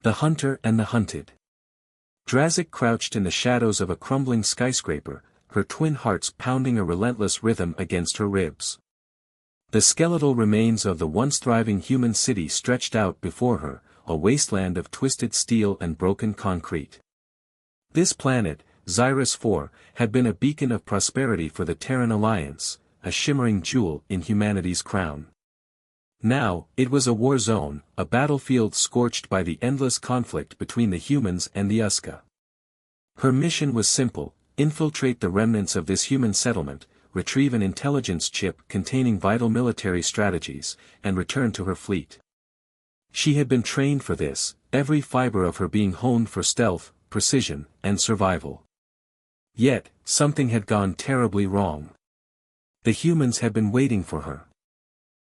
The Hunter and the Hunted. Drazik crouched in the shadows of a crumbling skyscraper, her twin hearts pounding a relentless rhythm against her ribs. The skeletal remains of the once thriving human city stretched out before her, a wasteland of twisted steel and broken concrete. This planet, Xyrus IV, had been a beacon of prosperity for the Terran Alliance, a shimmering jewel in humanity's crown. Now, it was a war zone, a battlefield scorched by the endless conflict between the humans and the Uska. Her mission was simple: infiltrate the remnants of this human settlement, retrieve an intelligence chip containing vital military strategies, and return to her fleet. She had been trained for this, every fiber of her being honed for stealth, precision, and survival. Yet, something had gone terribly wrong. The humans had been waiting for her.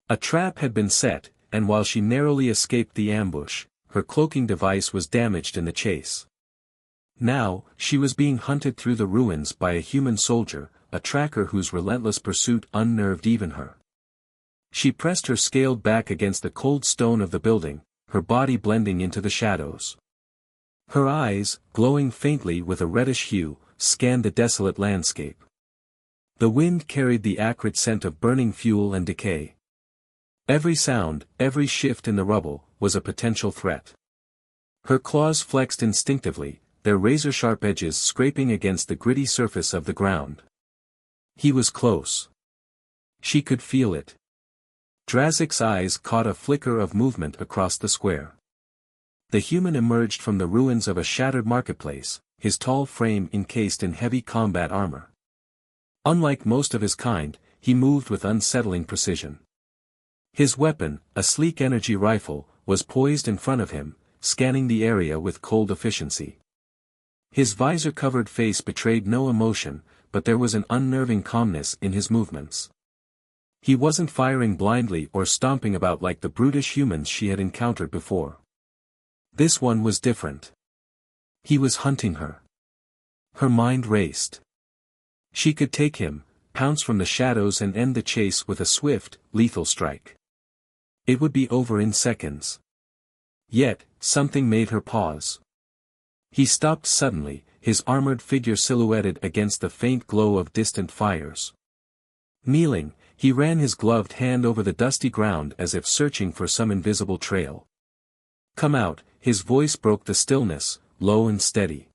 A trap had been set, and while she narrowly escaped the ambush, her cloaking device was damaged in the chase. Now, she was being hunted through the ruins by a human soldier, a tracker whose relentless pursuit unnerved even her. She pressed her scaled back against the cold stone of the building, her body blending into the shadows. Her eyes, glowing faintly with a reddish hue, scanned the desolate landscape. The wind carried the acrid scent of burning fuel and decay. Every sound, every shift in the rubble, was a potential threat. Her claws flexed instinctively, their razor-sharp edges scraping against the gritty surface of the ground. He was close. She could feel it. Drazik's eyes caught a flicker of movement across the square. The human emerged from the ruins of a shattered marketplace, his tall frame encased in heavy combat armor. Unlike most of his kind, he moved with unsettling precision. His weapon, a sleek energy rifle, was poised in front of him, scanning the area with cold efficiency. His visor-covered face betrayed no emotion, but there was an unnerving calmness in his movements. He wasn't firing blindly or stomping about like the brutish humans she had encountered before. This one was different. He was hunting her. Her mind raced. She could take him, pounce from the shadows and end the chase with a swift, lethal strike. It would be over in seconds. Yet, something made her pause. He stopped suddenly, his armored figure silhouetted against the faint glow of distant fires. Kneeling, he ran his gloved hand over the dusty ground as if searching for some invisible trail. "Come out," his voice broke the stillness, low and steady.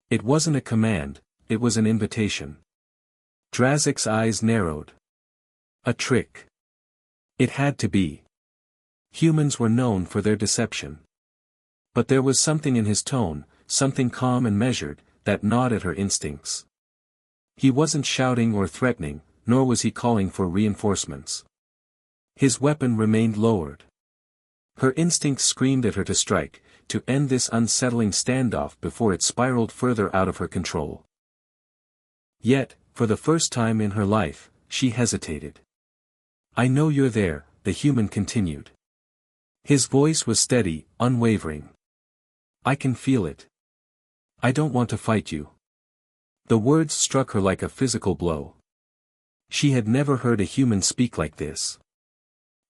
It wasn't a command, it was an invitation. Drazik's eyes narrowed. A trick. It had to be. Humans were known for their deception. But there was something in his tone, something calm and measured, that gnawed at her instincts. He wasn't shouting or threatening, nor was he calling for reinforcements. His weapon remained lowered. Her instincts screamed at her to strike, to end this unsettling standoff before it spiraled further out of her control. Yet, for the first time in her life, she hesitated. "I know you're there," the human continued. His voice was steady, unwavering. "I can feel it. I don't want to fight you." The words struck her like a physical blow. She had never heard a human speak like this.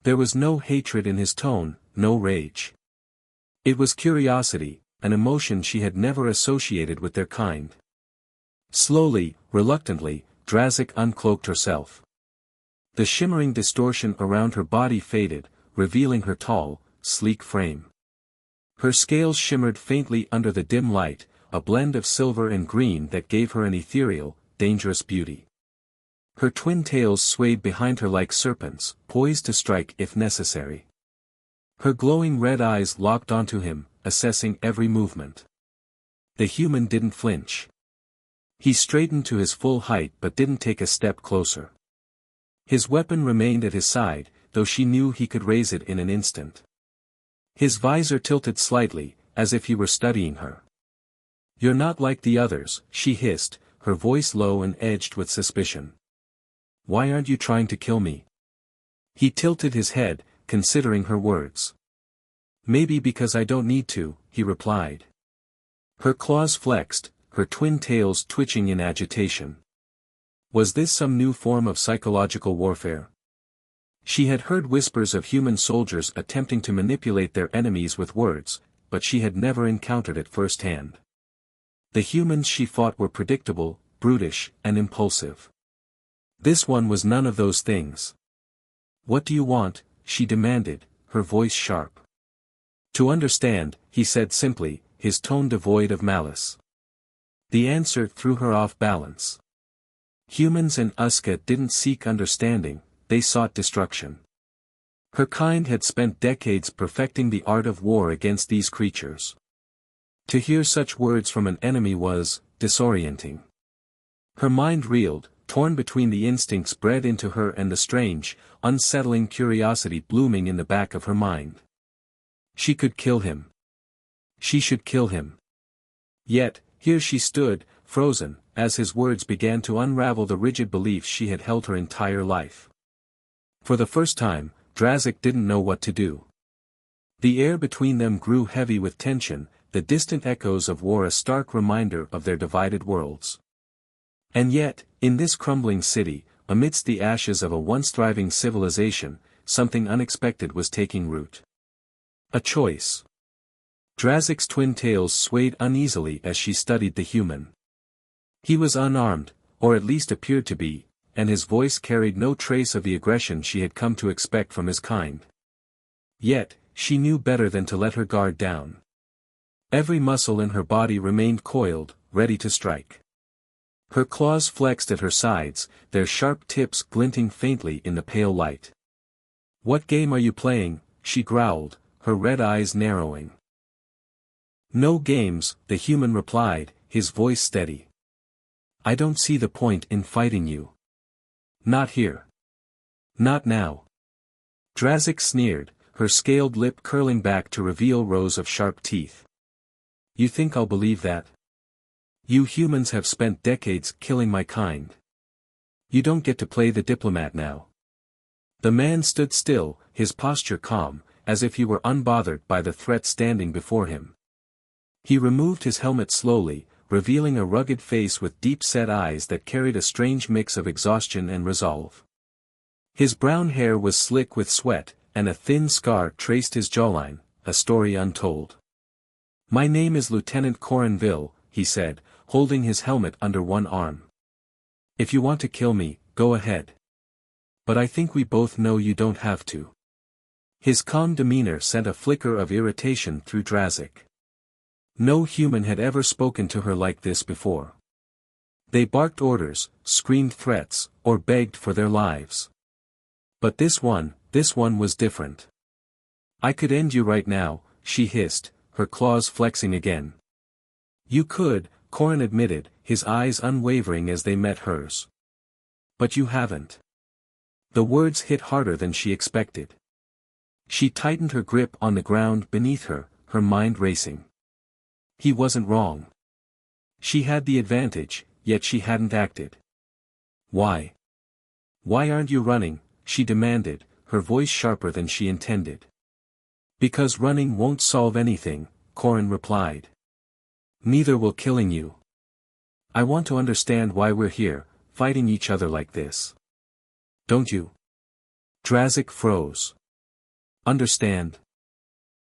There was no hatred in his tone, no rage. It was curiosity, an emotion she had never associated with their kind. Slowly, reluctantly, Drazik uncloaked herself. The shimmering distortion around her body faded, revealing her tall, sleek frame. Her scales shimmered faintly under the dim light, a blend of silver and green that gave her an ethereal, dangerous beauty. Her twin tails swayed behind her like serpents, poised to strike if necessary. Her glowing red eyes locked onto him, assessing every movement. The human didn't flinch. He straightened to his full height but didn't take a step closer. His weapon remained at his side, though she knew he could raise it in an instant. His visor tilted slightly, as if he were studying her. "You're not like the others," she hissed, her voice low and edged with suspicion. "Why aren't you trying to kill me?" He tilted his head, considering her words. "Maybe because I don't need to," he replied. Her claws flexed, her twin tails twitching in agitation. Was this some new form of psychological warfare? She had heard whispers of human soldiers attempting to manipulate their enemies with words, but she had never encountered it firsthand. The humans she fought were predictable, brutish, and impulsive. This one was none of those things. "What do you want?" she demanded, her voice sharp. "To understand," he said simply, his tone devoid of malice. The answer threw her off balance. Humans and Uska didn't seek understanding, they sought destruction. Her kind had spent decades perfecting the art of war against these creatures. To hear such words from an enemy was disorienting. Her mind reeled, torn between the instincts bred into her and the strange, unsettling curiosity blooming in the back of her mind. She could kill him. She should kill him. Yet, here she stood, frozen, as his words began to unravel the rigid beliefs she had held her entire life. For the first time, Drazik didn't know what to do. The air between them grew heavy with tension, the distant echoes of war a stark reminder of their divided worlds. And yet, in this crumbling city, amidst the ashes of a once thriving civilization, something unexpected was taking root. A choice. Drazik's twin tails swayed uneasily as she studied the human. He was unarmed, or at least appeared to be, and his voice carried no trace of the aggression she had come to expect from his kind. Yet, she knew better than to let her guard down. Every muscle in her body remained coiled, ready to strike. Her claws flexed at her sides, their sharp tips glinting faintly in the pale light. "What game are you playing?" she growled, her red eyes narrowing. "No games," the human replied, his voice steady. "I don't see the point in fighting you. Not here. Not now." Drazik sneered, her scaled lip curling back to reveal rows of sharp teeth. "You think I'll believe that? You humans have spent decades killing my kind. You don't get to play the diplomat now." The man stood still, his posture calm, as if he were unbothered by the threat standing before him. He removed his helmet slowly, revealing a rugged face with deep-set eyes that carried a strange mix of exhaustion and resolve. His brown hair was slick with sweat, and a thin scar traced his jawline, a story untold. "My name is Lieutenant Corinville," he said, holding his helmet under one arm. "If you want to kill me, go ahead. But I think we both know you don't have to." His calm demeanor sent a flicker of irritation through Drazik. No human had ever spoken to her like this before. They barked orders, screamed threats, or begged for their lives. But this one was different. "I could end you right now," she hissed, her claws flexing again. "You could," Corin admitted, his eyes unwavering as they met hers. "But you haven't." The words hit harder than she expected. She tightened her grip on the ground beneath her, her mind racing. He wasn't wrong. She had the advantage, yet she hadn't acted. "Why? Why aren't you running?" she demanded, her voice sharper than she intended. "Because running won't solve anything," Corin replied. "Neither will killing you. I want to understand why we're here, fighting each other like this. Don't you?" Drazik froze. "Understand?"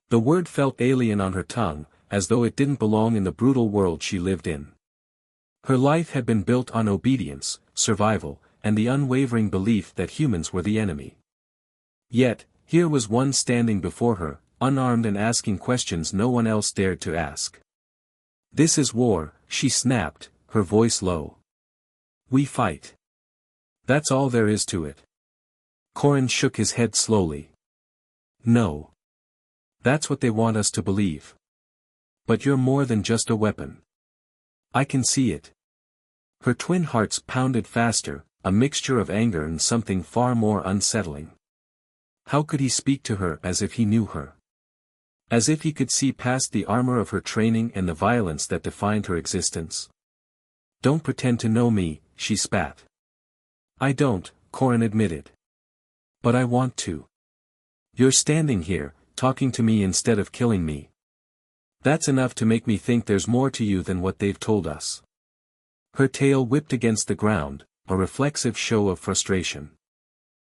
The word felt alien on her tongue, as though it didn't belong in the brutal world she lived in. Her life had been built on obedience, survival, and the unwavering belief that humans were the enemy. Yet, here was one standing before her, unarmed and asking questions no one else dared to ask. "This is war," she snapped, her voice low. "We fight. That's all there is to it." Corin shook his head slowly. "No. That's what they want us to believe. But you're more than just a weapon. I can see it." Her twin hearts pounded faster, a mixture of anger and something far more unsettling. How could he speak to her as if he knew her? As if he could see past the armor of her training and the violence that defined her existence? "Don't pretend to know me," she spat. "I don't," Corin admitted. "But I want to. You're standing here, talking to me instead of killing me. That's enough to make me think there's more to you than what they've told us." Her tail whipped against the ground, a reflexive show of frustration.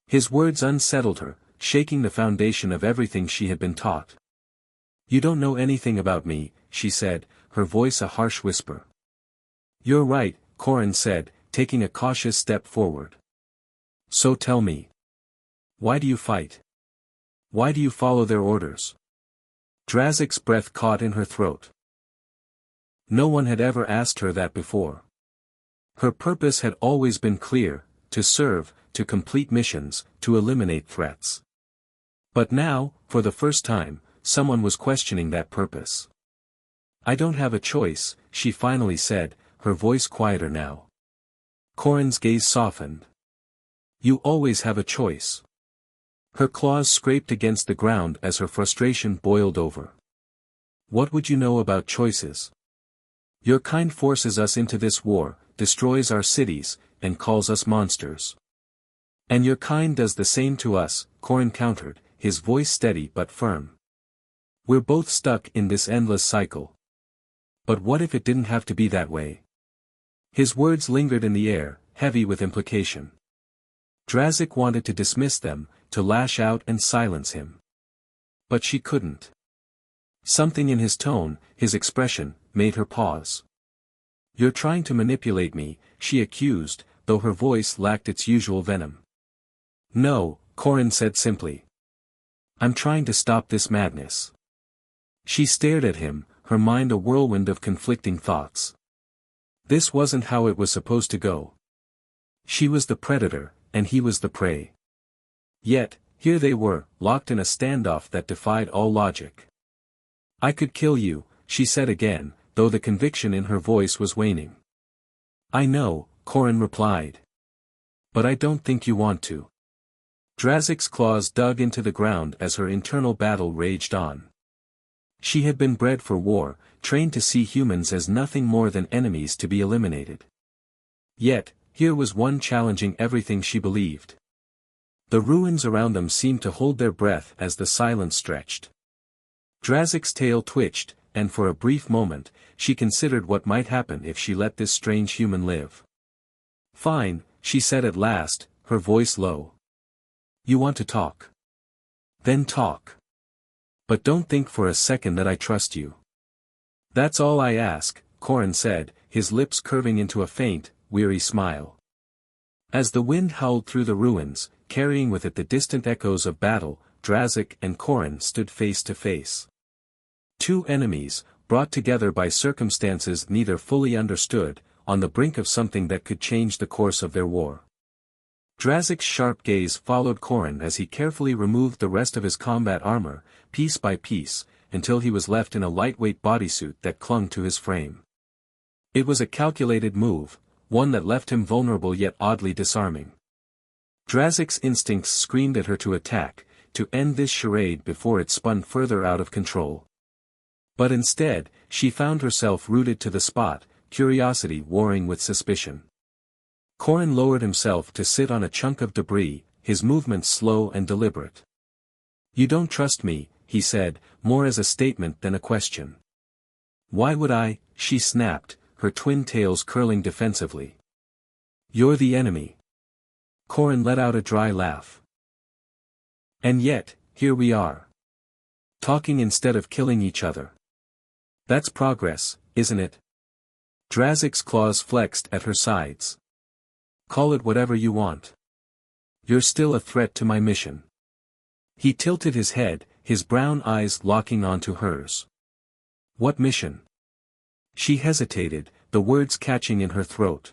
His words unsettled her, shaking the foundation of everything she had been taught. You don't know anything about me, she said, her voice a harsh whisper. You're right, Corin said, taking a cautious step forward. So tell me. Why do you fight? Why do you follow their orders? Drazik's breath caught in her throat. No one had ever asked her that before. Her purpose had always been clear, to serve, to complete missions, to eliminate threats. But now, for the first time, someone was questioning that purpose. I don't have a choice, she finally said, her voice quieter now. Corin's gaze softened. You always have a choice. Her claws scraped against the ground as her frustration boiled over. What would you know about choices? Your kind forces us into this war, destroys our cities, and calls us monsters. And your kind does the same to us, Corin countered, his voice steady but firm. We're both stuck in this endless cycle. But what if it didn't have to be that way? His words lingered in the air, heavy with implication. Drazik wanted to dismiss them, to lash out and silence him. But she couldn't. Something in his tone, his expression, made her pause. You're trying to manipulate me, she accused, though her voice lacked its usual venom. No, Corin said simply. I'm trying to stop this madness. She stared at him, her mind a whirlwind of conflicting thoughts. This wasn't how it was supposed to go. She was the predator, and he was the prey. Yet, here they were, locked in a standoff that defied all logic. I could kill you, she said again, though the conviction in her voice was waning. I know, Corin replied. But I don't think you want to. Drazik's claws dug into the ground as her internal battle raged on. She had been bred for war, trained to see humans as nothing more than enemies to be eliminated. Yet, here was one challenging everything she believed. The ruins around them seemed to hold their breath as the silence stretched. Drazik's tail twitched, and for a brief moment, she considered what might happen if she let this strange human live. Fine, she said at last, her voice low. You want to talk? Then talk. But don't think for a second that I trust you. That's all I ask, Corin said, his lips curving into a faint, weary smile. As the wind howled through the ruins, carrying with it the distant echoes of battle, Drazik and Corin stood face to face. Two enemies, brought together by circumstances neither fully understood, on the brink of something that could change the course of their war. Drazik's sharp gaze followed Corin as he carefully removed the rest of his combat armor, piece by piece, until he was left in a lightweight bodysuit that clung to his frame. It was a calculated move, one that left him vulnerable yet oddly disarming. Drazik's instincts screamed at her to attack, to end this charade before it spun further out of control. But instead, she found herself rooted to the spot, curiosity warring with suspicion. Corin lowered himself to sit on a chunk of debris, his movements slow and deliberate. You don't trust me, he said, more as a statement than a question. Why would I? She snapped, her twin tails curling defensively. You're the enemy. Corin let out a dry laugh. And yet, here we are. Talking instead of killing each other. That's progress, isn't it? Drazik's claws flexed at her sides. Call it whatever you want. You're still a threat to my mission. He tilted his head, his brown eyes locking onto hers. What mission? She hesitated, the words catching in her throat.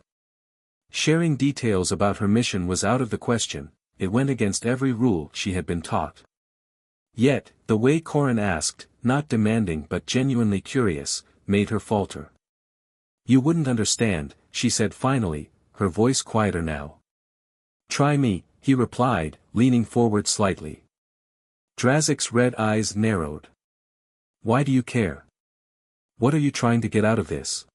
Sharing details about her mission was out of the question, it went against every rule she had been taught. Yet, the way Corin asked, not demanding but genuinely curious, made her falter. You wouldn't understand, she said finally, her voice quieter now. Try me, he replied, leaning forward slightly. Drazik's red eyes narrowed. Why do you care? What are you trying to get out of this?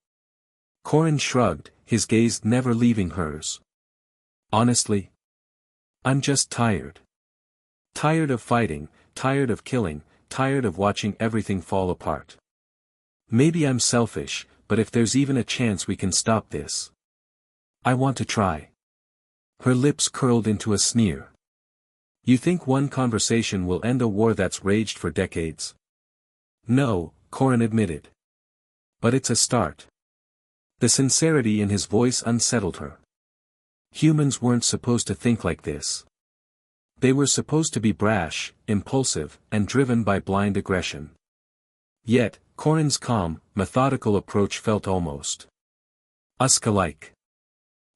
Corin shrugged, his gaze never leaving hers. Honestly? I'm just tired. Tired of fighting, tired of killing, tired of watching everything fall apart. Maybe I'm selfish, but if there's even a chance we can stop this. I want to try. Her lips curled into a sneer. You think one conversation will end a war that's raged for decades? No, Corin admitted. But it's a start. The sincerity in his voice unsettled her. Humans weren't supposed to think like this. They were supposed to be brash, impulsive, and driven by blind aggression. Yet, Corin's calm, methodical approach felt almost Uska-like.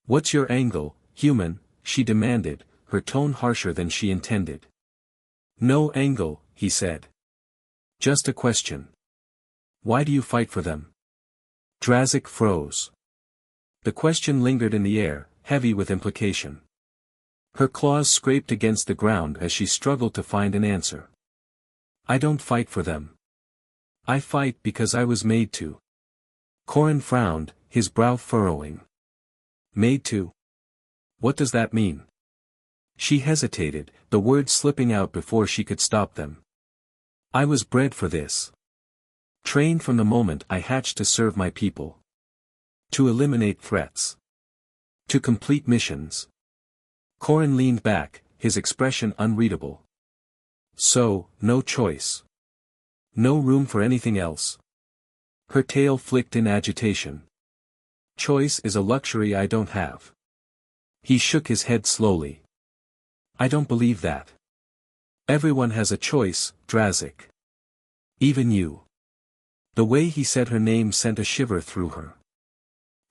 "What's your angle, human?" she demanded, her tone harsher than she intended. "No angle," he said. "Just a question. Why do you fight for them?" Drazik froze. The question lingered in the air, heavy with implication. Her claws scraped against the ground as she struggled to find an answer. "I don't fight for them. I fight because I was made to." Corin frowned, his brow furrowing. "Made to? What does that mean?" She hesitated, the words slipping out before she could stop them. "I was bred for this. Trained from the moment I hatched to serve my people. To eliminate threats. To complete missions." Corin leaned back, his expression unreadable. "So, no choice. No room for anything else." Her tail flicked in agitation. "Choice is a luxury I don't have." He shook his head slowly. "I don't believe that. Everyone has a choice, Drazik. Even you." The way he said her name sent a shiver through her.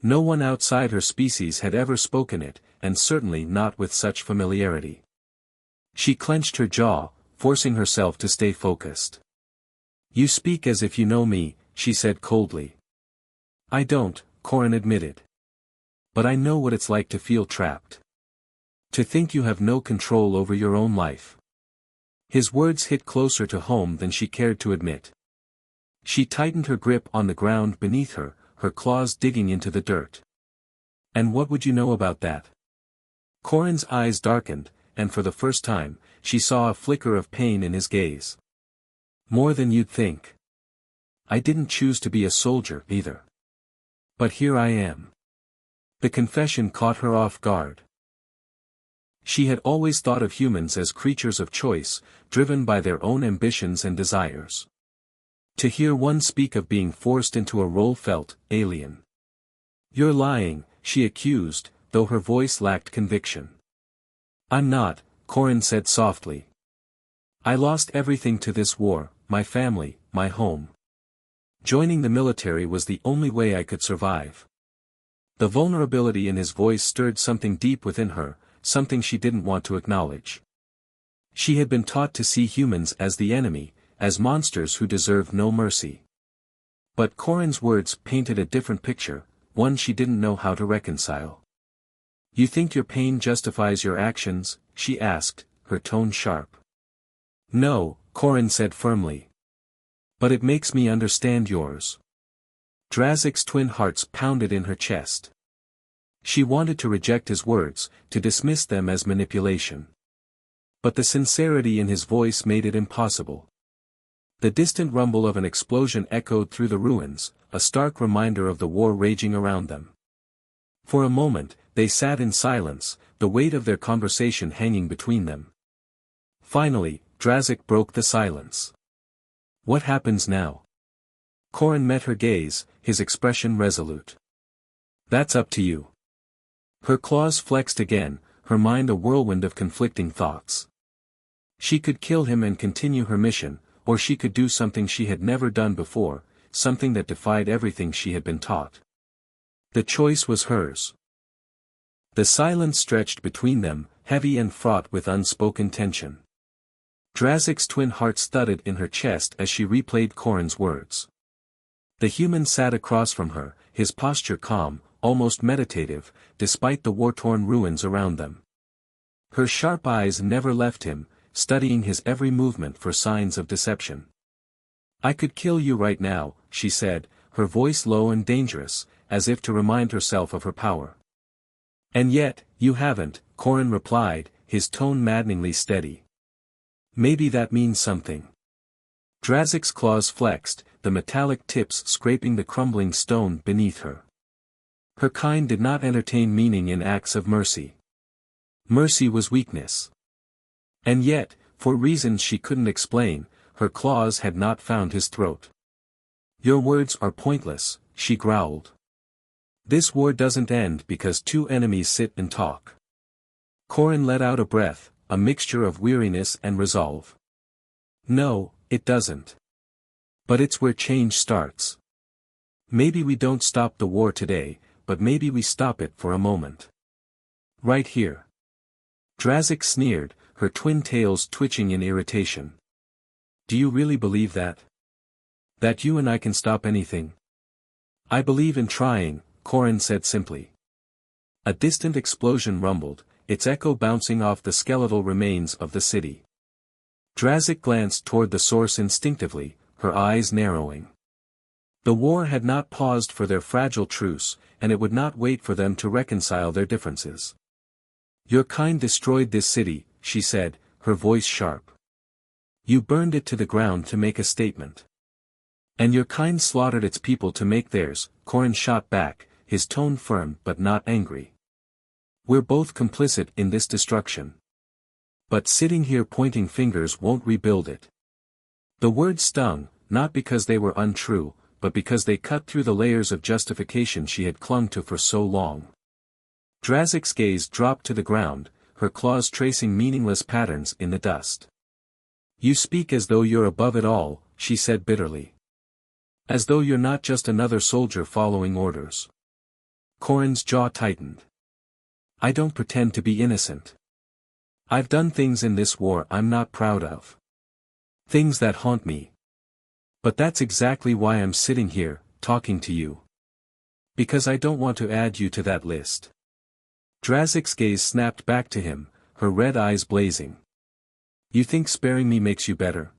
No one outside her species had ever spoken it, and certainly not with such familiarity. She clenched her jaw, forcing herself to stay focused. "You speak as if you know me," she said coldly. "I don't," Corin admitted. "But I know what it's like to feel trapped. To think you have no control over your own life." His words hit closer to home than she cared to admit. She tightened her grip on the ground beneath her, her claws digging into the dirt. "And what would you know about that?" Corin's eyes darkened, and for the first time, she saw a flicker of pain in his gaze. "More than you'd think. I didn't choose to be a soldier, either. But here I am." The confession caught her off guard. She had always thought of humans as creatures of choice, driven by their own ambitions and desires. To hear one speak of being forced into a role felt alien. "You're lying," she accused, though her voice lacked conviction. "I'm not," Corin said softly. "I lost everything to this war, my family, my home. Joining the military was the only way I could survive." The vulnerability in his voice stirred something deep within her, something she didn't want to acknowledge. She had been taught to see humans as the enemy, as monsters who deserved no mercy. But Corin's words painted a different picture, one she didn't know how to reconcile. "You think your pain justifies your actions?" she asked, her tone sharp. "No," Corin said firmly. "But it makes me understand yours." Drazik's twin hearts pounded in her chest. She wanted to reject his words, to dismiss them as manipulation. But the sincerity in his voice made it impossible. The distant rumble of an explosion echoed through the ruins, a stark reminder of the war raging around them. For a moment, they sat in silence, the weight of their conversation hanging between them. Finally, Drazik broke the silence. "What happens now?" Corin met her gaze, his expression resolute. "That's up to you." Her claws flexed again, her mind a whirlwind of conflicting thoughts. She could kill him and continue her mission, or she could do something she had never done before, something that defied everything she had been taught. The choice was hers. The silence stretched between them, heavy and fraught with unspoken tension. Drazik's twin hearts thudded in her chest as she replayed Corin's words. The human sat across from her, his posture calm, almost meditative, despite the war-torn ruins around them. Her sharp eyes never left him, studying his every movement for signs of deception. "I could kill you right now," she said, her voice low and dangerous, as if to remind herself of her power. "And yet, you haven't," Corin replied, his tone maddeningly steady. "Maybe that means something." Drazik's claws flexed, the metallic tips scraping the crumbling stone beneath her. Her kind did not entertain meaning in acts of mercy. Mercy was weakness. And yet, for reasons she couldn't explain, her claws had not found his throat. "Your words are pointless," she growled. "This war doesn't end because two enemies sit and talk." Corrin let out a breath, a mixture of weariness and resolve. "No, it doesn't. But it's where change starts. Maybe we don't stop the war today, but maybe we stop it for a moment. Right here." Drazik sneered, her twin tails twitching in irritation. "Do you really believe that? That you and I can stop anything?" "I believe in trying," Corrin said simply. A distant explosion rumbled, its echo bouncing off the skeletal remains of the city. Drazik glanced toward the source instinctively, her eyes narrowing. The war had not paused for their fragile truce, and it would not wait for them to reconcile their differences. "Your kind destroyed this city," she said, her voice sharp. "You burned it to the ground to make a statement. And your kind slaughtered its people to make theirs," Corrin shot back, his tone firm but not angry. "We're both complicit in this destruction. But sitting here pointing fingers won't rebuild it." The words stung, not because they were untrue, but because they cut through the layers of justification she had clung to for so long. Drazik's gaze dropped to the ground, her claws tracing meaningless patterns in the dust. "You speak as though you're above it all," she said bitterly. "As though you're not just another soldier following orders." Corrin's jaw tightened. "I don't pretend to be innocent. I've done things in this war I'm not proud of. Things that haunt me. But that's exactly why I'm sitting here, talking to you. Because I don't want to add you to that list." Drazik's gaze snapped back to him, her red eyes blazing. "You think sparing me makes you better?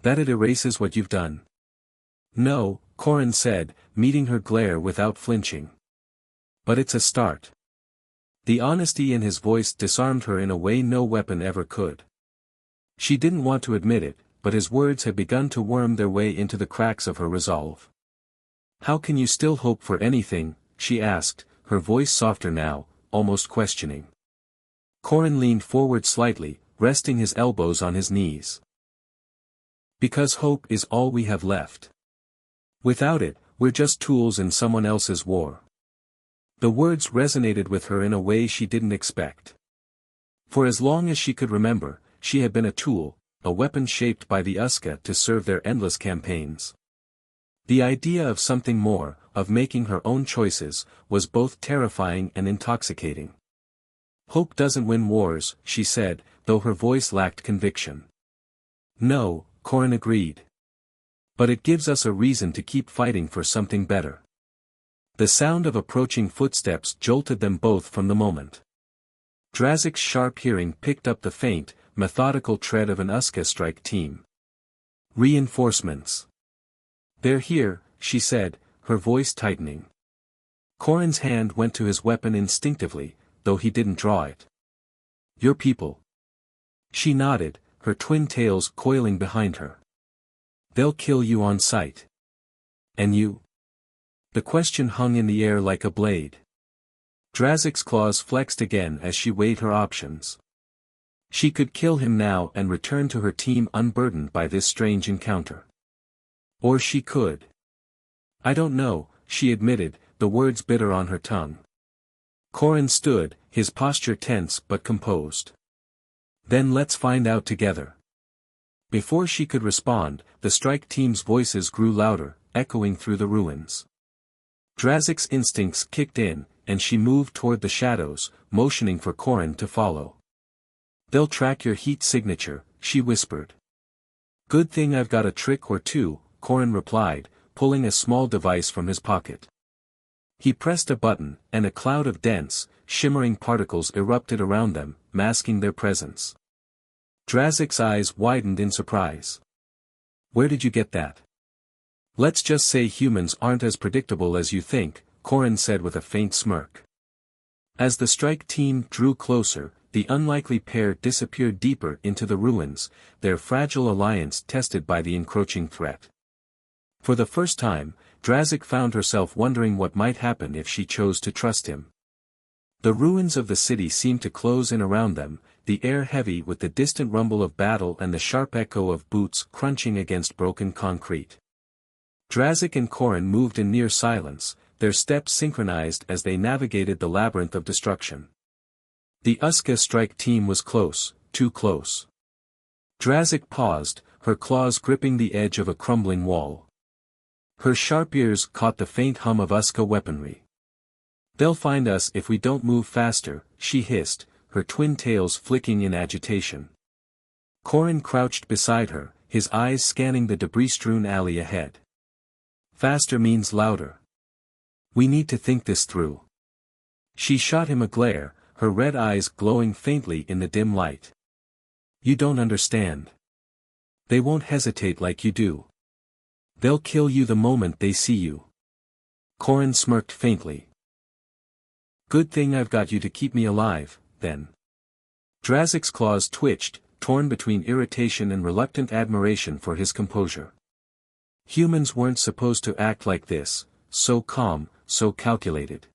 That it erases what you've done?" "No," Corrin said, meeting her glare without flinching. "But it's a start." The honesty in his voice disarmed her in a way no weapon ever could. She didn't want to admit it, but his words had begun to worm their way into the cracks of her resolve. "How can you still hope for anything?" she asked, her voice softer now, almost questioning. Corrin leaned forward slightly, resting his elbows on his knees. "Because hope is all we have left. Without it, we're just tools in someone else's war." The words resonated with her in a way she didn't expect. For as long as she could remember, she had been a tool, a weapon shaped by the Uska to serve their endless campaigns. The idea of something more, of making her own choices, was both terrifying and intoxicating. "Hope doesn't win wars," she said, though her voice lacked conviction. "No," Corrin agreed. "But it gives us a reason to keep fighting for something better." The sound of approaching footsteps jolted them both from the moment. Drazik's sharp hearing picked up the faint, methodical tread of an Uska strike team. "Reinforcements. They're here," she said, her voice tightening. Corrin's hand went to his weapon instinctively, though he didn't draw it. "Your people." She nodded, her twin tails coiling behind her. "They'll kill you on sight. And you?" The question hung in the air like a blade. Drazik's claws flexed again as she weighed her options. She could kill him now and return to her team unburdened by this strange encounter. Or she could. "I don't know," she admitted, the words bitter on her tongue. Corrin stood, his posture tense but composed. "Then let's find out together." Before she could respond, the strike team's voices grew louder, echoing through the ruins. Drazik's instincts kicked in, and she moved toward the shadows, motioning for Corrin to follow. "They'll track your heat signature," she whispered. "Good thing I've got a trick or two," Corrin replied, pulling a small device from his pocket. He pressed a button, and a cloud of dense, shimmering particles erupted around them, masking their presence. Drazik's eyes widened in surprise. "Where did you get that?" "Let's just say humans aren't as predictable as you think," Corrin said with a faint smirk. As the strike team drew closer, the unlikely pair disappeared deeper into the ruins, their fragile alliance tested by the encroaching threat. For the first time, Drazik found herself wondering what might happen if she chose to trust him. The ruins of the city seemed to close in around them, the air heavy with the distant rumble of battle and the sharp echo of boots crunching against broken concrete. Drazik and Korin moved in near silence, their steps synchronized as they navigated the labyrinth of destruction. The Uska strike team was close, too close. Drazik paused, her claws gripping the edge of a crumbling wall. Her sharp ears caught the faint hum of Uska weaponry. "They'll find us if we don't move faster," she hissed, her twin tails flicking in agitation. Korin crouched beside her, his eyes scanning the debris-strewn alley ahead. "Faster means louder. We need to think this through." She shot him a glare, her red eyes glowing faintly in the dim light. "You don't understand. They won't hesitate like you do. They'll kill you the moment they see you." Korin smirked faintly. "Good thing I've got you to keep me alive, then." Drazik's claws twitched, torn between irritation and reluctant admiration for his composure. Humans weren't supposed to act like this, so calm, so calculated.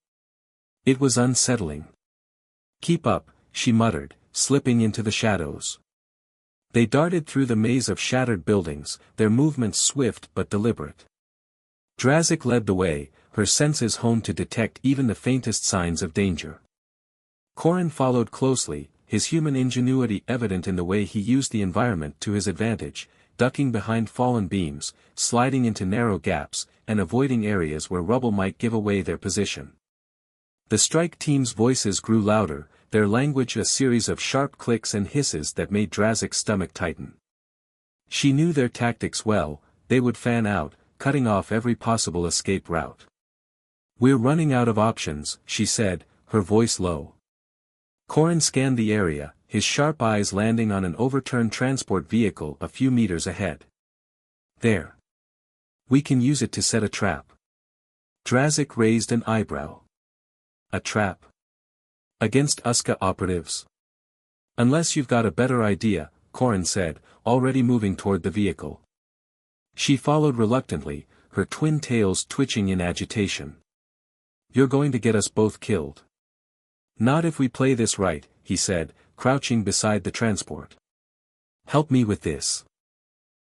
It was unsettling. "Keep up," she muttered, slipping into the shadows. They darted through the maze of shattered buildings, their movements swift but deliberate. Drazik led the way, her senses honed to detect even the faintest signs of danger. Korin followed closely, his human ingenuity evident in the way he used the environment to his advantage, ducking behind fallen beams, sliding into narrow gaps, and avoiding areas where rubble might give away their position. The strike team's voices grew louder, their language a series of sharp clicks and hisses that made Drazik's stomach tighten. She knew their tactics well, they would fan out, cutting off every possible escape route. "We're running out of options," she said, her voice low. Korin scanned the area, his sharp eyes landing on an overturned transport vehicle a few meters ahead. "There. We can use it to set a trap." Drazik raised an eyebrow. "A trap? Against Uska operatives?" "Unless you've got a better idea," Korin said, already moving toward the vehicle. She followed reluctantly, her twin tails twitching in agitation. "You're going to get us both killed." "Not if we play this right," he said, crouching beside the transport. "Help me with this."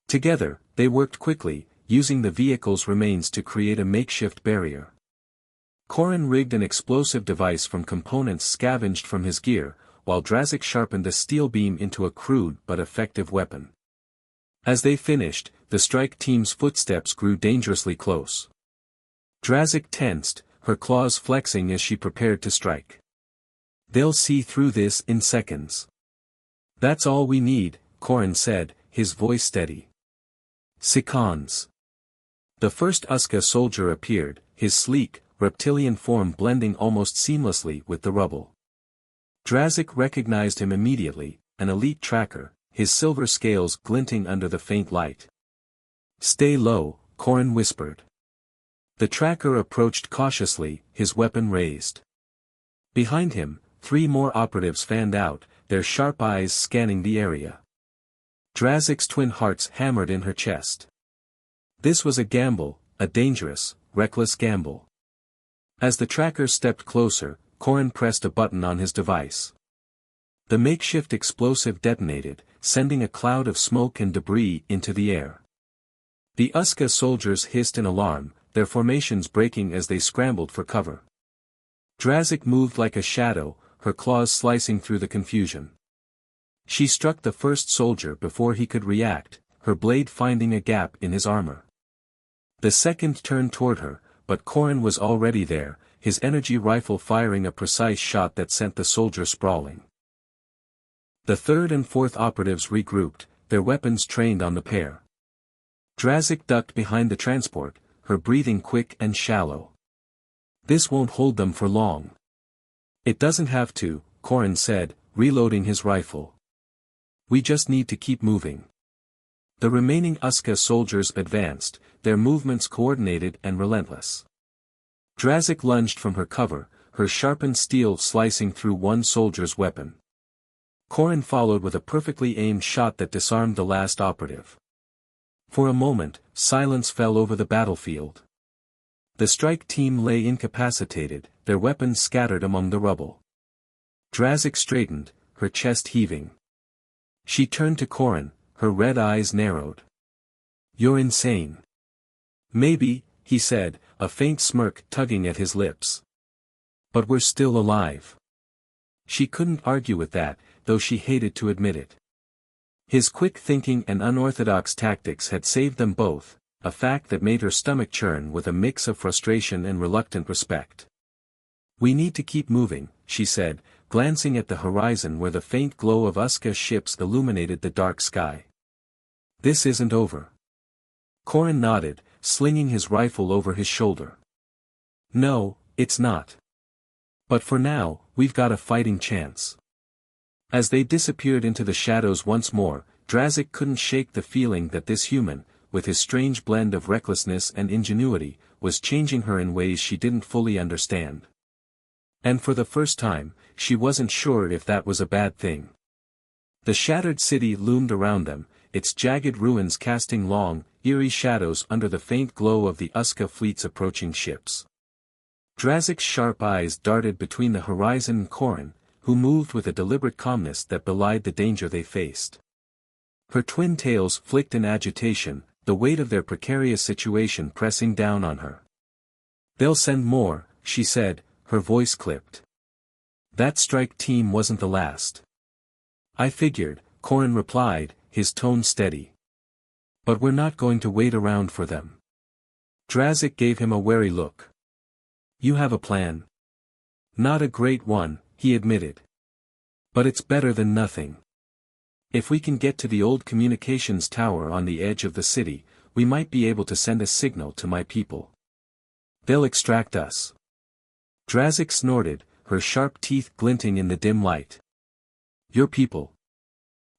Together, they worked quickly, using the vehicle's remains to create a makeshift barrier. Korin rigged an explosive device from components scavenged from his gear, while Drazik sharpened a steel beam into a crude but effective weapon. As they finished, the strike team's footsteps grew dangerously close. Drazik tensed, her claws flexing as she prepared to strike. "They'll see through this in seconds." "That's all we need," Korin said, his voice steady. "Seconds." The first Uska soldier appeared, his sleek, reptilian form blending almost seamlessly with the rubble. Drazik recognized him immediately, an elite tracker, his silver scales glinting under the faint light. "Stay low," Korin whispered. The tracker approached cautiously, his weapon raised. Behind him, 3 more operatives fanned out, their sharp eyes scanning the area. Drazik's twin hearts hammered in her chest. This was a gamble, a dangerous, reckless gamble. As the tracker stepped closer, Korin pressed a button on his device. The makeshift explosive detonated, sending a cloud of smoke and debris into the air. The Uska soldiers hissed in alarm, their formations breaking as they scrambled for cover. Drazik moved like a shadow, her claws slicing through the confusion. She struck the first soldier before he could react, her blade finding a gap in his armor. The second turned toward her, but Korin was already there, his energy rifle firing a precise shot that sent the soldier sprawling. The third and fourth operatives regrouped, their weapons trained on the pair. Drazik ducked behind the transport, her breathing quick and shallow. "This won't hold them for long." "It doesn't have to," Korin said, reloading his rifle. "We just need to keep moving." The remaining Uska soldiers advanced, their movements coordinated and relentless. Drazik lunged from her cover, her sharpened steel slicing through one soldier's weapon. Korin followed with a perfectly aimed shot that disarmed the last operative. For a moment, silence fell over the battlefield. The strike team lay incapacitated, their weapons scattered among the rubble. Drazik straightened, her chest heaving. She turned to Corrin, her red eyes narrowed. "You're insane." "Maybe," he said, a faint smirk tugging at his lips. "But we're still alive." She couldn't argue with that, though she hated to admit it. His quick thinking and unorthodox tactics had saved them both, a fact that made her stomach churn with a mix of frustration and reluctant respect. "We need to keep moving," she said, glancing at the horizon where the faint glow of Uska ships illuminated the dark sky. "This isn't over." Corrin nodded, slinging his rifle over his shoulder. "No, it's not. But for now, we've got a fighting chance." As they disappeared into the shadows once more, Drazik couldn't shake the feeling that this human, with his strange blend of recklessness and ingenuity, was changing her in ways she didn't fully understand. And for the first time, she wasn't sure if that was a bad thing. The shattered city loomed around them, its jagged ruins casting long, eerie shadows under the faint glow of the Uska fleet's approaching ships. Drazik's sharp eyes darted between the horizon and Corrin, who moved with a deliberate calmness that belied the danger they faced. Her twin tails flicked in agitation, the weight of their precarious situation pressing down on her. "They'll send more," she said, her voice clipped. "That strike team wasn't the last." "I figured," Corrin replied, his tone steady. "But we're not going to wait around for them." Drazik gave him a wary look. "You have a plan?" "Not a great one," he admitted. "But it's better than nothing. If we can get to the old communications tower on the edge of the city, we might be able to send a signal to my people. They'll extract us." Drazik snorted, her sharp teeth glinting in the dim light. "Your people?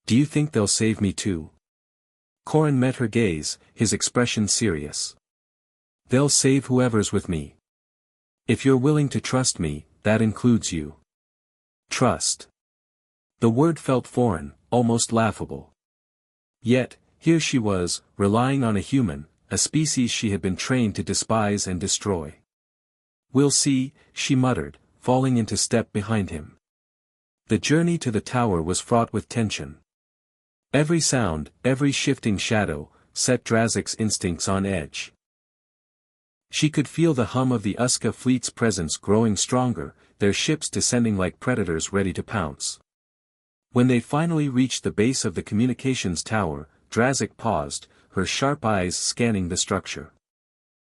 Do you think they'll save me too?" Corrin met her gaze, his expression serious. "They'll save whoever's with me. If you're willing to trust me, that includes you." Trust. The word felt foreign, almost laughable. Yet, here she was, relying on a human, a species she had been trained to despise and destroy. "We'll see," she muttered, falling into step behind him. The journey to the tower was fraught with tension. Every sound, every shifting shadow, set Drazik's instincts on edge. She could feel the hum of the Uska fleet's presence growing stronger, their ships descending like predators ready to pounce. When they finally reached the base of the communications tower, Drazik paused, her sharp eyes scanning the structure.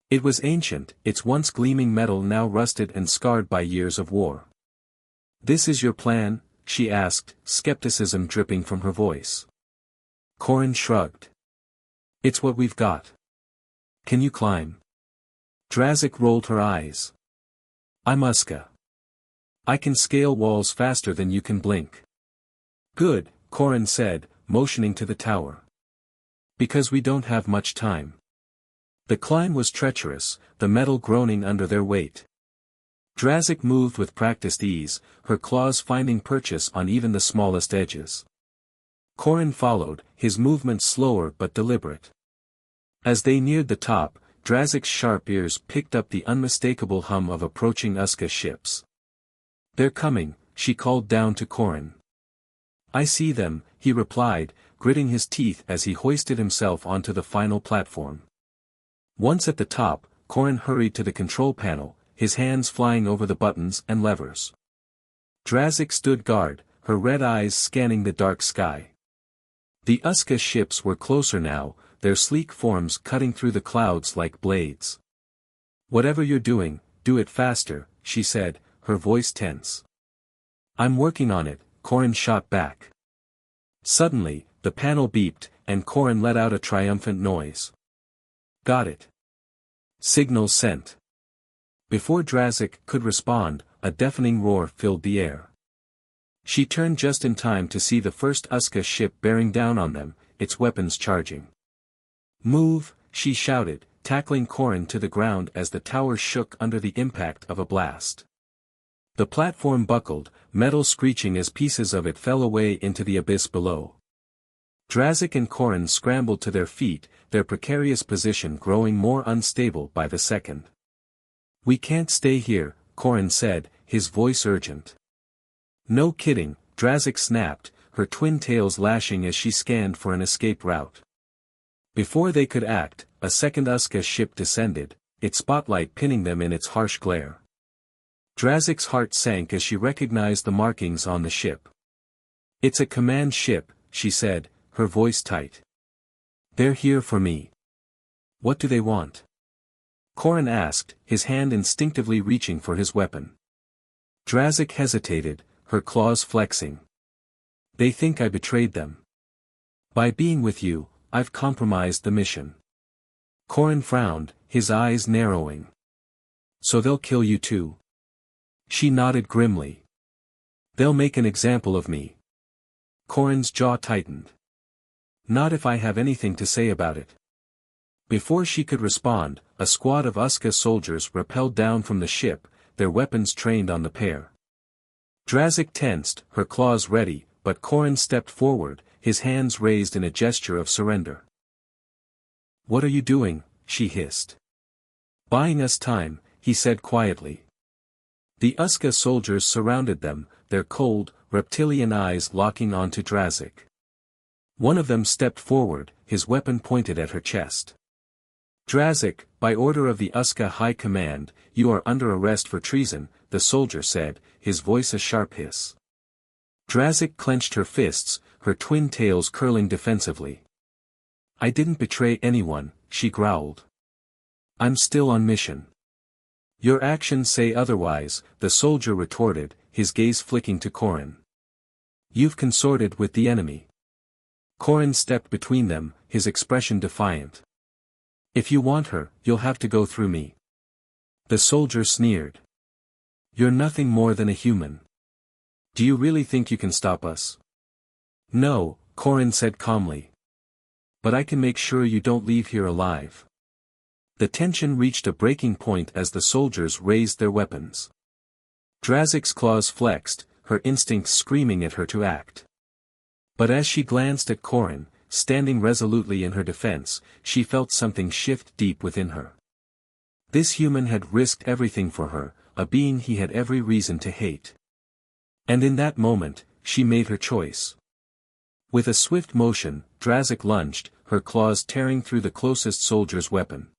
It was ancient, its once gleaming metal now rusted and scarred by years of war. "This is your plan?" she asked, skepticism dripping from her voice. Corrin shrugged. "It's what we've got." "Can you climb?" Drazik rolled her eyes. "I'm Uska. I can scale walls faster than you can blink." "Good," Corrin said, motioning to the tower. "Because we don't have much time." The climb was treacherous, the metal groaning under their weight. Drazik moved with practiced ease, her claws finding purchase on even the smallest edges. Corrin followed, his movements slower but deliberate. As they neared the top, Drazik's sharp ears picked up the unmistakable hum of approaching Uska ships. "They're coming," she called down to Corrin. "I see them," he replied, gritting his teeth as he hoisted himself onto the final platform. Once at the top, Corrin hurried to the control panel, his hands flying over the buttons and levers. Drazik stood guard, her red eyes scanning the dark sky. The Uska ships were closer now, their sleek forms cutting through the clouds like blades. "Whatever you're doing, do it faster," she said, her voice tense. "I'm working on it," Corrin shot back. Suddenly, the panel beeped, and Corrin let out a triumphant noise. "Got it. Signal sent." Before Drazik could respond, a deafening roar filled the air. She turned just in time to see the first Uska ship bearing down on them, its weapons charging. "Move," she shouted, tackling Corrin to the ground as the tower shook under the impact of a blast. The platform buckled, metal screeching as pieces of it fell away into the abyss below. Drazik and Corrin scrambled to their feet, their precarious position growing more unstable by the second. "We can't stay here," Corrin said, his voice urgent. "No kidding," Drazik snapped, her twin tails lashing as she scanned for an escape route. Before they could act, a second Uska ship descended, its spotlight pinning them in its harsh glare. Drazik's heart sank as she recognized the markings on the ship. "It's a command ship," she said, her voice tight. "They're here for me." "What do they want?" Korin asked, his hand instinctively reaching for his weapon. Drazik hesitated, her claws flexing. "They think I betrayed them. By being with you, I've compromised the mission." Korin frowned, his eyes narrowing. "So they'll kill you too?" She nodded grimly. "They'll make an example of me." Korin's jaw tightened. "Not if I have anything to say about it." Before she could respond, a squad of Uska soldiers rappelled down from the ship, their weapons trained on the pair. Drazik tensed, her claws ready, but Korin stepped forward, his hands raised in a gesture of surrender. "What are you doing?" she hissed. "Buying us time," he said quietly. The Uska soldiers surrounded them, their cold, reptilian eyes locking onto Drazik. One of them stepped forward, his weapon pointed at her chest. "Drazik, by order of the Uska High Command, you are under arrest for treason," the soldier said, his voice a sharp hiss. Drazik clenched her fists, her twin tails curling defensively. "I didn't betray anyone," she growled. "I'm still on mission." "Your actions say otherwise," the soldier retorted, his gaze flicking to Korin. "You've consorted with the enemy." Korin stepped between them, his expression defiant. "If you want her, you'll have to go through me." The soldier sneered. "You're nothing more than a human. Do you really think you can stop us?" "No," Korin said calmly. "But I can make sure you don't leave here alive." The tension reached a breaking point as the soldiers raised their weapons. Drazik's claws flexed, her instincts screaming at her to act. But as she glanced at Korin, standing resolutely in her defense, she felt something shift deep within her. This human had risked everything for her, a being he had every reason to hate. And in that moment, she made her choice. With a swift motion, Drazik lunged, her claws tearing through the closest soldier's weapon.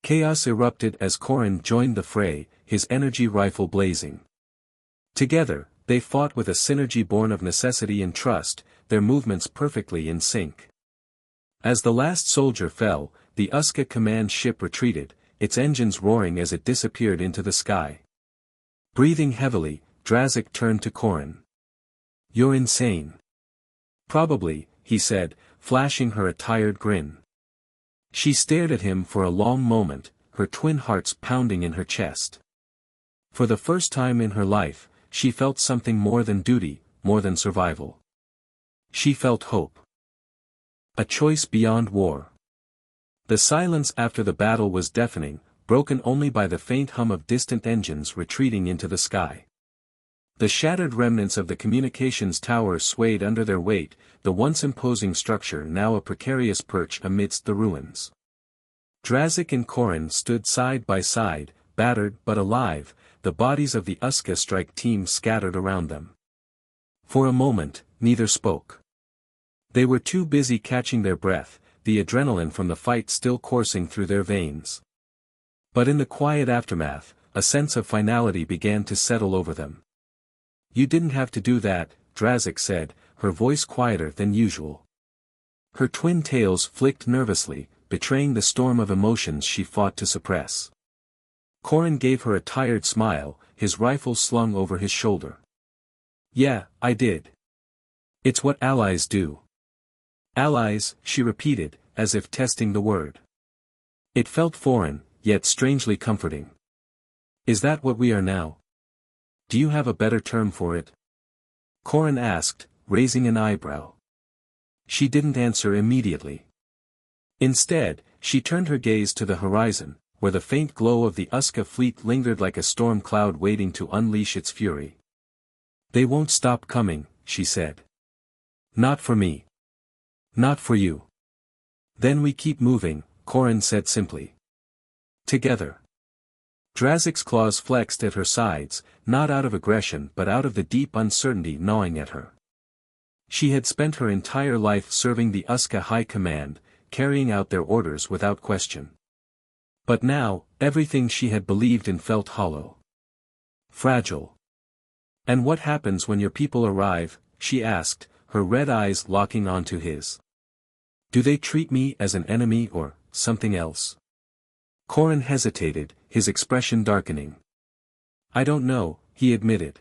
Chaos erupted as Korin joined the fray, his energy rifle blazing. Together, they fought with a synergy born of necessity and trust, their movements perfectly in sync. As the last soldier fell, the Uska command ship retreated, its engines roaring as it disappeared into the sky. Breathing heavily, Drazik turned to Korin. "You're insane." "Probably," he said, flashing her a tired grin. She stared at him for a long moment, her twin hearts pounding in her chest. For the first time in her life, she felt something more than duty, more than survival. She felt hope. A choice beyond war. The silence after the battle was deafening, broken only by the faint hum of distant engines retreating into the sky. The shattered remnants of the communications tower swayed under their weight, the once imposing structure now a precarious perch amidst the ruins. Drazik and Korin stood side by side, battered but alive, the bodies of the Uska strike team scattered around them. For a moment, neither spoke. They were too busy catching their breath, the adrenaline from the fight still coursing through their veins. But in the quiet aftermath, a sense of finality began to settle over them. "You didn't have to do that," Drazik said, her voice quieter than usual. Her twin tails flicked nervously, betraying the storm of emotions she fought to suppress. Korin gave her a tired smile, his rifle slung over his shoulder. "Yeah, I did. It's what allies do." "Allies," she repeated, as if testing the word. It felt foreign, yet strangely comforting. "Is that what we are now? Do you have a better term for it?" Korin asked, raising an eyebrow. She didn't answer immediately. Instead, she turned her gaze to the horizon, where the faint glow of the Uska fleet lingered like a storm cloud waiting to unleash its fury. "They won't stop coming," she said. "Not for me. Not for you." "Then we keep moving," Korin said simply. "Together." Drazik's claws flexed at her sides, not out of aggression but out of the deep uncertainty gnawing at her. She had spent her entire life serving the Uska High Command, carrying out their orders without question. But now, everything she had believed in felt hollow. Fragile. "And what happens when your people arrive?" she asked, her red eyes locking onto his. "Do they treat me as an enemy or something else?" Corrin hesitated, his expression darkening. "I don't know," he admitted.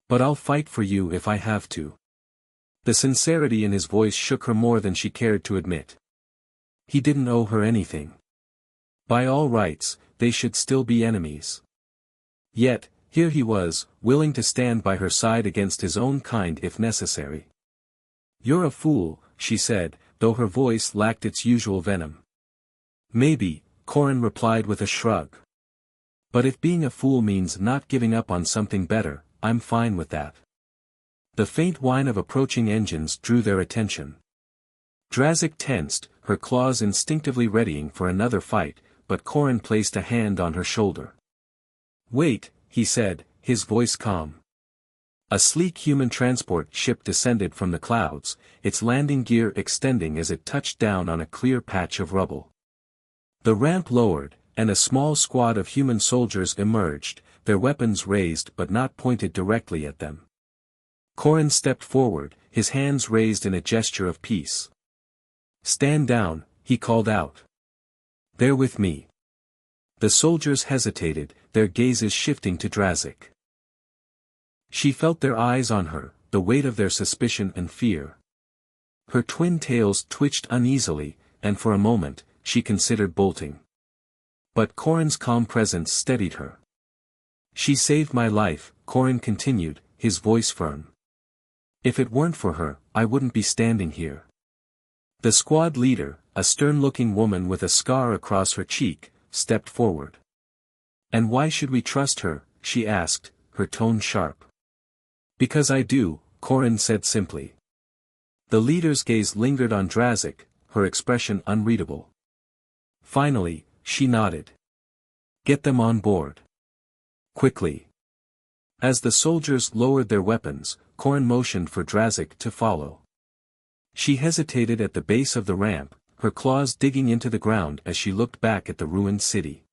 "But I'll fight for you if I have to." The sincerity in his voice shook her more than she cared to admit. He didn't owe her anything. By all rights, they should still be enemies. Yet, here he was, willing to stand by her side against his own kind if necessary. "You're a fool," she said, though her voice lacked its usual venom. "Maybe," Corrin replied with a shrug. "But if being a fool means not giving up on something better, I'm fine with that." The faint whine of approaching engines drew their attention. Drazik tensed, her claws instinctively readying for another fight, but Corrin placed a hand on her shoulder. "Wait," he said, his voice calm. A sleek human transport ship descended from the clouds, its landing gear extending as it touched down on a clear patch of rubble. The ramp lowered, and a small squad of human soldiers emerged, their weapons raised but not pointed directly at them. Corrin stepped forward, his hands raised in a gesture of peace. "Stand down," he called out. "They're with me." The soldiers hesitated, their gazes shifting to Drazik. She felt their eyes on her, the weight of their suspicion and fear. Her twin tails twitched uneasily, and for a moment, she considered bolting. But Corrin's calm presence steadied her. "She saved my life," Corrin continued, his voice firm. "If it weren't for her, I wouldn't be standing here." The squad leader, a stern-looking woman with a scar across her cheek, stepped forward. "And why should we trust her?" she asked, her tone sharp. "Because I do," Corrin said simply. The leader's gaze lingered on Drazik, her expression unreadable. Finally, she nodded. "Get them on board. Quickly." As the soldiers lowered their weapons, Corrin motioned for Drazik to follow. She hesitated at the base of the ramp, her claws digging into the ground as she looked back at the ruined city.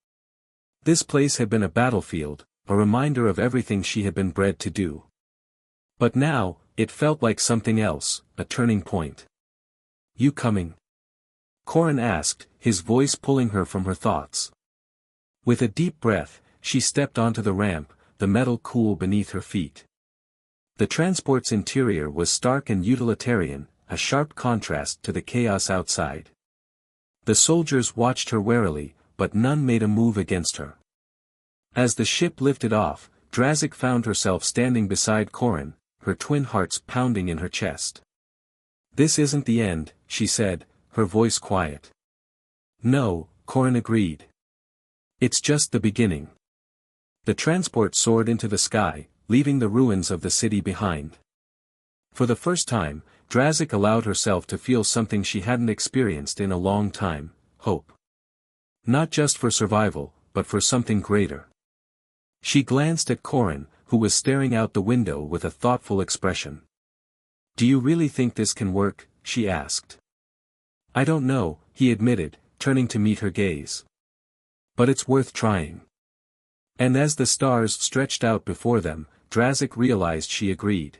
This place had been a battlefield, a reminder of everything she had been bred to do. But now, it felt like something else, a turning point. "You coming?" Corrin asked, his voice pulling her from her thoughts. With a deep breath, she stepped onto the ramp, the metal cool beneath her feet. The transport's interior was stark and utilitarian, a sharp contrast to the chaos outside. The soldiers watched her warily, but none made a move against her. As the ship lifted off, Drazik found herself standing beside Corrin, her twin hearts pounding in her chest. "This isn't the end," she said, her voice quiet. "No," Corrin agreed. "It's just the beginning." The transport soared into the sky, leaving the ruins of the city behind. For the first time, Drazik allowed herself to feel something she hadn't experienced in a long time, hope. Not just for survival, but for something greater. She glanced at Corrin, who was staring out the window with a thoughtful expression. "Do you really think this can work?" she asked. "I don't know," he admitted, turning to meet her gaze. "But it's worth trying." And as the stars stretched out before them, Drazik realized she agreed.